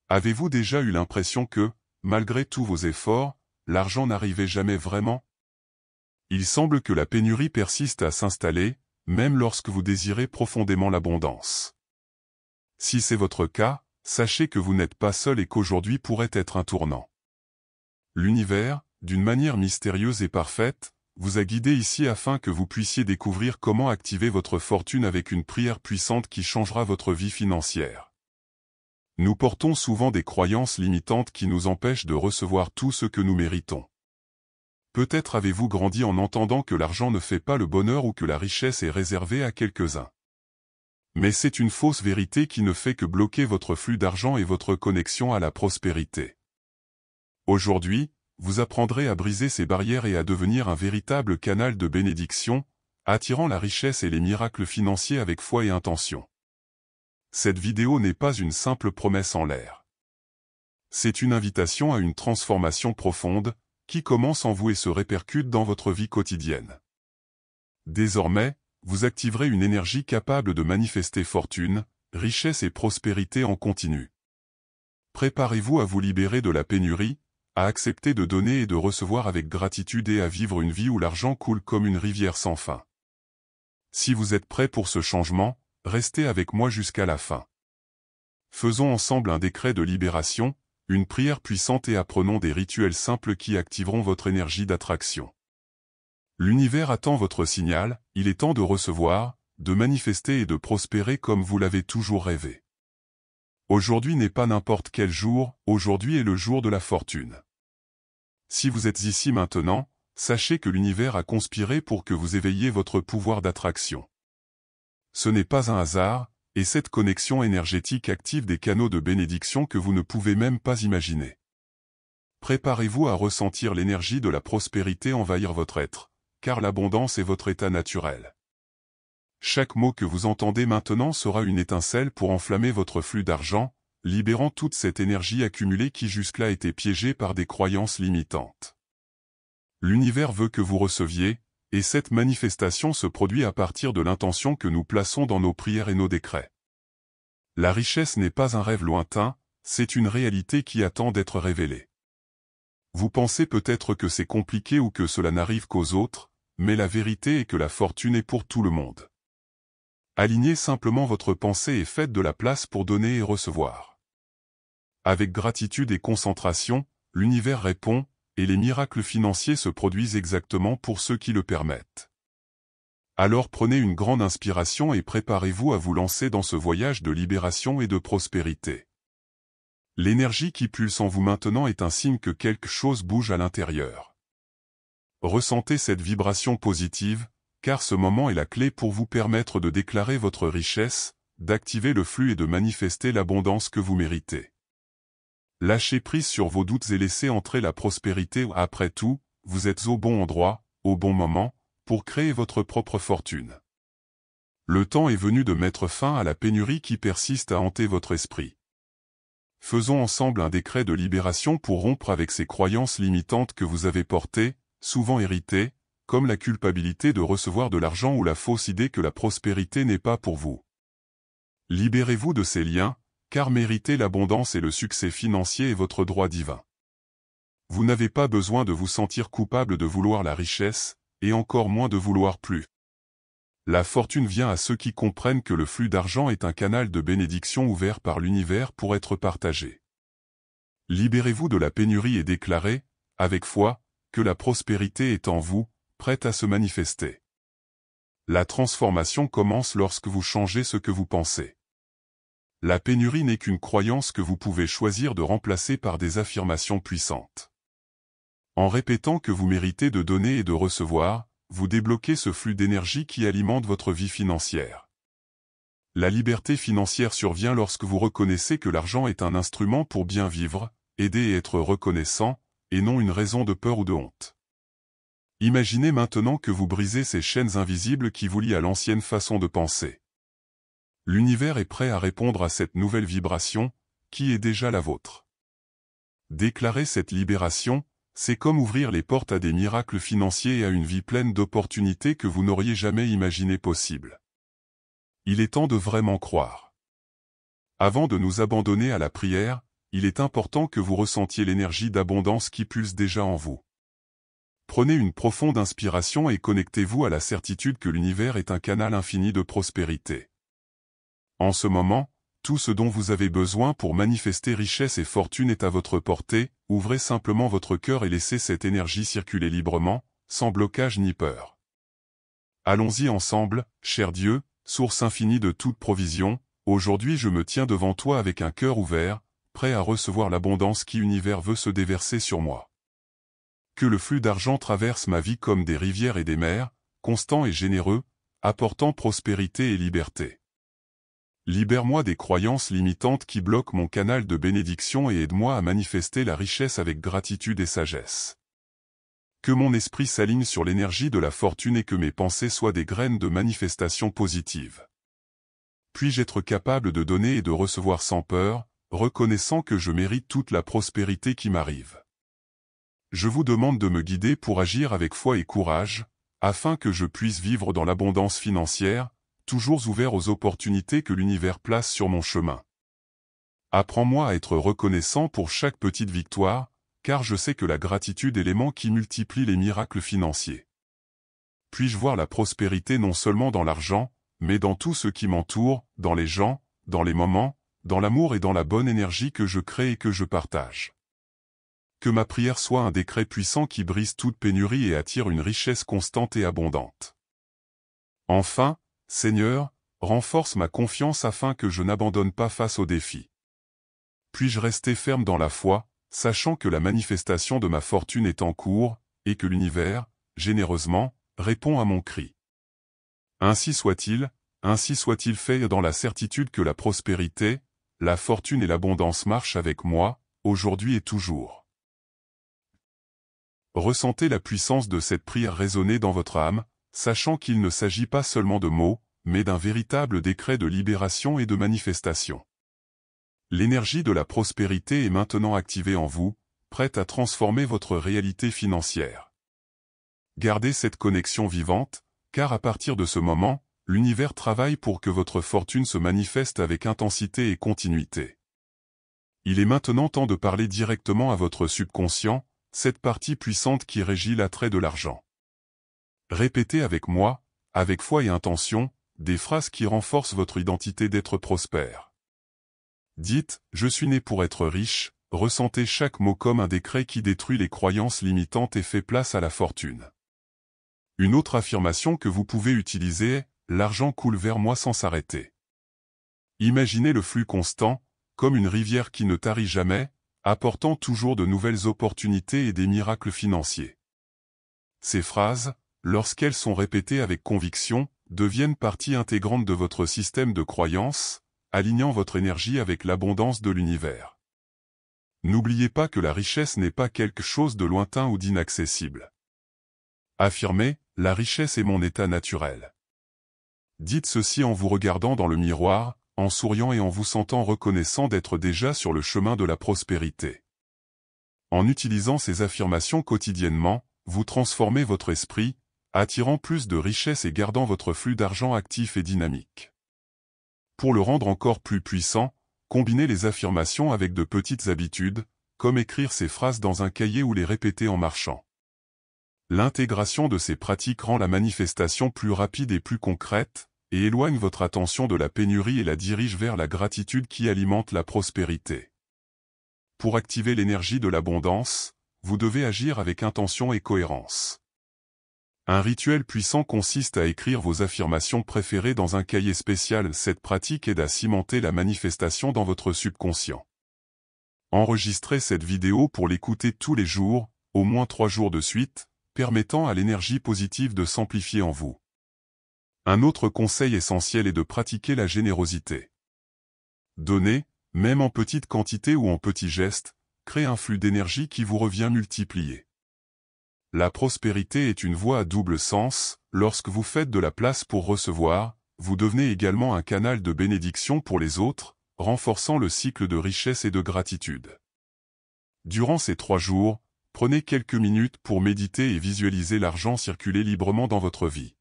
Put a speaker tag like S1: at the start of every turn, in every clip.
S1: Avez-vous déjà eu l'impression que, malgré tous vos efforts, l'argent n'arrivait jamais vraiment? Il semble que la pénurie persiste à s'installer, même lorsque vous désirez profondément l'abondance. Si c'est votre cas, sachez que vous n'êtes pas seul et qu'aujourd'hui pourrait être un tournant. L'univers, d'une manière mystérieuse et parfaite, vous a guidé ici afin que vous puissiez découvrir comment activer votre fortune avec une prière puissante qui changera votre vie financière. Nous portons souvent des croyances limitantes qui nous empêchent de recevoir tout ce que nous méritons. Peut-être avez-vous grandi en entendant que l'argent ne fait pas le bonheur ou que la richesse est réservée à quelques-uns. Mais c'est une fausse vérité qui ne fait que bloquer votre flux d'argent et votre connexion à la prospérité. Aujourd'hui, vous apprendrez à briser ces barrières et à devenir un véritable canal de bénédiction, attirant la richesse et les miracles financiers avec foi et intention. Cette vidéo n'est pas une simple promesse en l'air. C'est une invitation à une transformation profonde, qui commence en vous et se répercute dans votre vie quotidienne. Désormais, vous activerez une énergie capable de manifester fortune, richesse et prospérité en continu. Préparez-vous à vous libérer de la pénurie, à accepter de donner et de recevoir avec gratitude et à vivre une vie où l'argent coule comme une rivière sans fin. Si vous êtes prêt pour ce changement, restez avec moi jusqu'à la fin. Faisons ensemble un décret de libération, une prière puissante et apprenons des rituels simples qui activeront votre énergie d'attraction. L'univers attend votre signal, il est temps de recevoir, de manifester et de prospérer comme vous l'avez toujours rêvé. Aujourd'hui n'est pas n'importe quel jour, aujourd'hui est le jour de la fortune. Si vous êtes ici maintenant, sachez que l'univers a conspiré pour que vous éveilliez votre pouvoir d'attraction. Ce n'est pas un hasard, et cette connexion énergétique active des canaux de bénédiction que vous ne pouvez même pas imaginer. Préparez-vous à ressentir l'énergie de la prospérité envahir votre être, car l'abondance est votre état naturel. Chaque mot que vous entendez maintenant sera une étincelle pour enflammer votre flux d'argent, libérant toute cette énergie accumulée qui jusque-là était piégée par des croyances limitantes. L'univers veut que vous receviez, et cette manifestation se produit à partir de l'intention que nous plaçons dans nos prières et nos décrets. La richesse n'est pas un rêve lointain, c'est une réalité qui attend d'être révélée. Vous pensez peut-être que c'est compliqué ou que cela n'arrive qu'aux autres, mais la vérité est que la fortune est pour tout le monde. Alignez simplement votre pensée et faites de la place pour donner et recevoir. Avec gratitude et concentration, l'univers répond, et les miracles financiers se produisent exactement pour ceux qui le permettent. Alors prenez une grande inspiration et préparez-vous à vous lancer dans ce voyage de libération et de prospérité. L'énergie qui pulse en vous maintenant est un signe que quelque chose bouge à l'intérieur. Ressentez cette vibration positive, car ce moment est la clé pour vous permettre de déclarer votre richesse, d'activer le flux et de manifester l'abondance que vous méritez. Lâchez prise sur vos doutes et laissez entrer la prospérité. Après tout, vous êtes au bon endroit, au bon moment, pour créer votre propre fortune. Le temps est venu de mettre fin à la pénurie qui persiste à hanter votre esprit. Faisons ensemble un décret de libération pour rompre avec ces croyances limitantes que vous avez portées, souvent héritées, comme la culpabilité de recevoir de l'argent ou la fausse idée que la prospérité n'est pas pour vous. Libérez-vous de ces liens, car mériter l'abondance et le succès financier est votre droit divin. Vous n'avez pas besoin de vous sentir coupable de vouloir la richesse, et encore moins de vouloir plus. La fortune vient à ceux qui comprennent que le flux d'argent est un canal de bénédiction ouvert par l'univers pour être partagé. Libérez-vous de la pénurie et déclarez, avec foi, que la prospérité est en vous, prête à se manifester. La transformation commence lorsque vous changez ce que vous pensez. La pénurie n'est qu'une croyance que vous pouvez choisir de remplacer par des affirmations puissantes. En répétant que vous méritez de donner et de recevoir, vous débloquez ce flux d'énergie qui alimente votre vie financière. La liberté financière survient lorsque vous reconnaissez que l'argent est un instrument pour bien vivre, aider et être reconnaissant, et non une raison de peur ou de honte. Imaginez maintenant que vous brisez ces chaînes invisibles qui vous lient à l'ancienne façon de penser. L'univers est prêt à répondre à cette nouvelle vibration, qui est déjà la vôtre. Déclarer cette libération, c'est comme ouvrir les portes à des miracles financiers et à une vie pleine d'opportunités que vous n'auriez jamais imaginé possible. Il est temps de vraiment croire. Avant de nous abandonner à la prière, il est important que vous ressentiez l'énergie d'abondance qui pulse déjà en vous. Prenez une profonde inspiration et connectez-vous à la certitude que l'univers est un canal infini de prospérité. En ce moment, tout ce dont vous avez besoin pour manifester richesse et fortune est à votre portée, ouvrez simplement votre cœur et laissez cette énergie circuler librement, sans blocage ni peur. Allons-y ensemble, cher Dieu, source infinie de toute provision, aujourd'hui je me tiens devant toi avec un cœur ouvert, prêt à recevoir l'abondance qui l'univers veut se déverser sur moi. Que le flux d'argent traverse ma vie comme des rivières et des mers, constant et généreux, apportant prospérité et liberté. Libère-moi des croyances limitantes qui bloquent mon canal de bénédiction et aide-moi à manifester la richesse avec gratitude et sagesse. Que mon esprit s'aligne sur l'énergie de la fortune et que mes pensées soient des graines de manifestation positive. Puis-je être capable de donner et de recevoir sans peur, reconnaissant que je mérite toute la prospérité qui m'arrive. Je vous demande de me guider pour agir avec foi et courage, afin que je puisse vivre dans l'abondance financière, toujours ouvert aux opportunités que l'univers place sur mon chemin. Apprends-moi à être reconnaissant pour chaque petite victoire, car je sais que la gratitude est l'élément qui multiplie les miracles financiers. Puis-je voir la prospérité non seulement dans l'argent, mais dans tout ce qui m'entoure, dans les gens, dans les moments, dans l'amour et dans la bonne énergie que je crée et que je partage. Que ma prière soit un décret puissant qui brise toute pénurie et attire une richesse constante et abondante. Enfin, Seigneur, renforce ma confiance afin que je n'abandonne pas face aux défis. Puis-je rester ferme dans la foi, sachant que la manifestation de ma fortune est en cours, et que l'univers, généreusement, répond à mon cri. Ainsi soit-il fait dans la certitude que la prospérité, la fortune et l'abondance marchent avec moi, aujourd'hui et toujours. Ressentez la puissance de cette prière résonner dans votre âme, sachant qu'il ne s'agit pas seulement de mots, mais d'un véritable décret de libération et de manifestation. L'énergie de la prospérité est maintenant activée en vous, prête à transformer votre réalité financière. Gardez cette connexion vivante, car à partir de ce moment, l'univers travaille pour que votre fortune se manifeste avec intensité et continuité. Il est maintenant temps de parler directement à votre subconscient, cette partie puissante qui régit l'attrait de l'argent. Répétez avec moi, avec foi et intention, des phrases qui renforcent votre identité d'être prospère. Dites « Je suis né pour être riche », ressentez chaque mot comme un décret qui détruit les croyances limitantes et fait place à la fortune. Une autre affirmation que vous pouvez utiliser est « L'argent coule vers moi sans s'arrêter ». Imaginez le flux constant, comme une rivière qui ne tarit jamais, apportant toujours de nouvelles opportunités et des miracles financiers. Ces phrases, lorsqu'elles sont répétées avec conviction, deviennent partie intégrante de votre système de croyances, alignant votre énergie avec l'abondance de l'univers. N'oubliez pas que la richesse n'est pas quelque chose de lointain ou d'inaccessible. Affirmez, la richesse est mon état naturel. Dites ceci en vous regardant dans le miroir, en souriant et en vous sentant reconnaissant d'être déjà sur le chemin de la prospérité. En utilisant ces affirmations quotidiennement, vous transformez votre esprit, attirant plus de richesse et gardant votre flux d'argent actif et dynamique. Pour le rendre encore plus puissant, combinez les affirmations avec de petites habitudes, comme écrire ces phrases dans un cahier ou les répéter en marchant. L'intégration de ces pratiques rend la manifestation plus rapide et plus concrète, et éloigne votre attention de la pénurie et la dirige vers la gratitude qui alimente la prospérité. Pour activer l'énergie de l'abondance, vous devez agir avec intention et cohérence. Un rituel puissant consiste à écrire vos affirmations préférées dans un cahier spécial. Cette pratique aide à cimenter la manifestation dans votre subconscient. Enregistrez cette vidéo pour l'écouter tous les jours, au moins 3 jours de suite, permettant à l'énergie positive de s'amplifier en vous. Un autre conseil essentiel est de pratiquer la générosité. Donner, même en petite quantité ou en petits gestes, crée un flux d'énergie qui vous revient multiplié. La prospérité est une voie à double sens, lorsque vous faites de la place pour recevoir, vous devenez également un canal de bénédiction pour les autres, renforçant le cycle de richesse et de gratitude. Durant ces 3 jours, prenez quelques minutes pour méditer et visualiser l'argent circuler librement dans votre vie.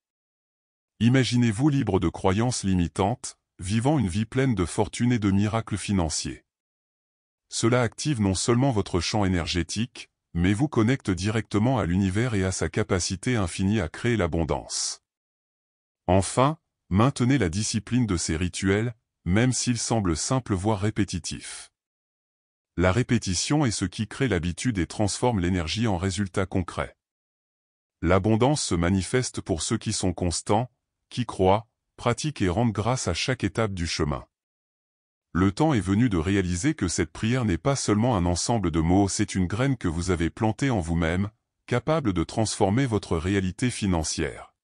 S1: Imaginez-vous libre de croyances limitantes, vivant une vie pleine de fortune et de miracles financiers. cela active non seulement votre champ énergétique, mais vous connecte directement à l'univers et à sa capacité infinie à créer l'abondance. Enfin, maintenez la discipline de ces rituels, même s'ils semblent simples voire répétitifs. La répétition est ce qui crée l'habitude et transforme l'énergie en résultats concrets. L'abondance se manifeste pour ceux qui sont constants, qui croient, pratiquent et rendent grâce à chaque étape du chemin. Le temps est venu de réaliser que cette prière n'est pas seulement un ensemble de mots, c'est une graine que vous avez plantée en vous-même, capable de transformer votre réalité financière.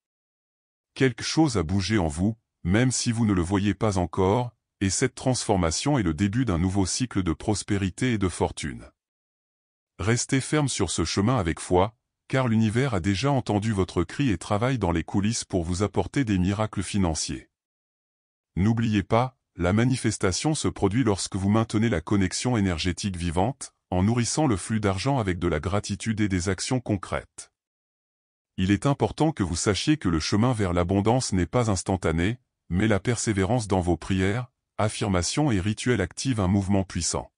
S1: Quelque chose a bougé en vous, même si vous ne le voyez pas encore, et cette transformation est le début d'un nouveau cycle de prospérité et de fortune. Restez ferme sur ce chemin avec foi, car l'univers a déjà entendu votre cri et travaille dans les coulisses pour vous apporter des miracles financiers. N'oubliez pas, la manifestation se produit lorsque vous maintenez la connexion énergétique vivante, en nourrissant le flux d'argent avec de la gratitude et des actions concrètes. Il est important que vous sachiez que le chemin vers l'abondance n'est pas instantané, mais la persévérance dans vos prières, affirmations et rituels active un mouvement puissant.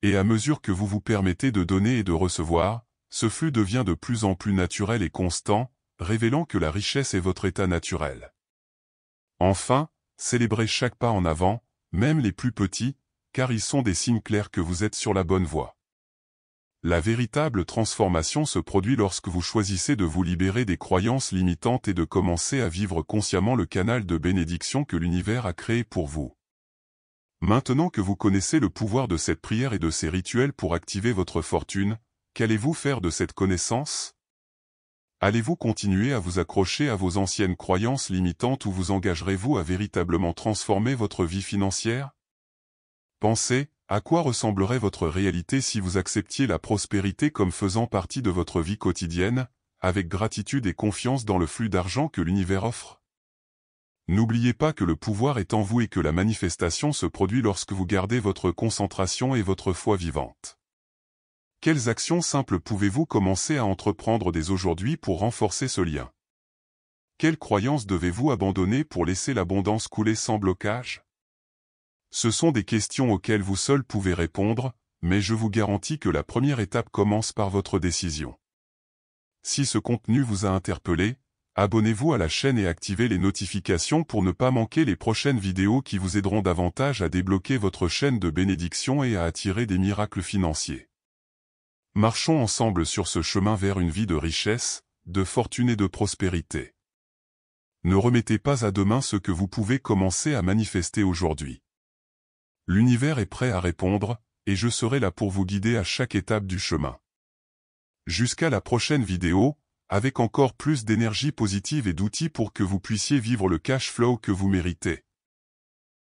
S1: Et à mesure que vous vous permettez de donner et de recevoir, ce flux devient de plus en plus naturel et constant, révélant que la richesse est votre état naturel. Enfin, célébrez chaque pas en avant, même les plus petits, car ils sont des signes clairs que vous êtes sur la bonne voie. La véritable transformation se produit lorsque vous choisissez de vous libérer des croyances limitantes et de commencer à vivre consciemment le canal de bénédiction que l'univers a créé pour vous. Maintenant que vous connaissez le pouvoir de cette prière et de ces rituels pour activer votre fortune, qu'allez-vous faire de cette connaissance? Allez-vous continuer à vous accrocher à vos anciennes croyances limitantes ou vous engagerez-vous à véritablement transformer votre vie financière? Pensez, à quoi ressemblerait votre réalité si vous acceptiez la prospérité comme faisant partie de votre vie quotidienne, avec gratitude et confiance dans le flux d'argent que l'univers offre? N'oubliez pas que le pouvoir est en vous et que la manifestation se produit lorsque vous gardez votre concentration et votre foi vivante. Quelles actions simples pouvez-vous commencer à entreprendre dès aujourd'hui pour renforcer ce lien? Quelles croyances devez-vous abandonner pour laisser l'abondance couler sans blocage? Ce sont des questions auxquelles vous seul pouvez répondre, mais je vous garantis que la première étape commence par votre décision. Si ce contenu vous a interpellé, abonnez-vous à la chaîne et activez les notifications pour ne pas manquer les prochaines vidéos qui vous aideront davantage à débloquer votre chaîne de bénédiction et à attirer des miracles financiers. Marchons ensemble sur ce chemin vers une vie de richesse, de fortune et de prospérité. Ne remettez pas à demain ce que vous pouvez commencer à manifester aujourd'hui. L'univers est prêt à répondre, et je serai là pour vous guider à chaque étape du chemin. Jusqu'à la prochaine vidéo, avec encore plus d'énergie positive et d'outils pour que vous puissiez vivre le cash flow que vous méritez.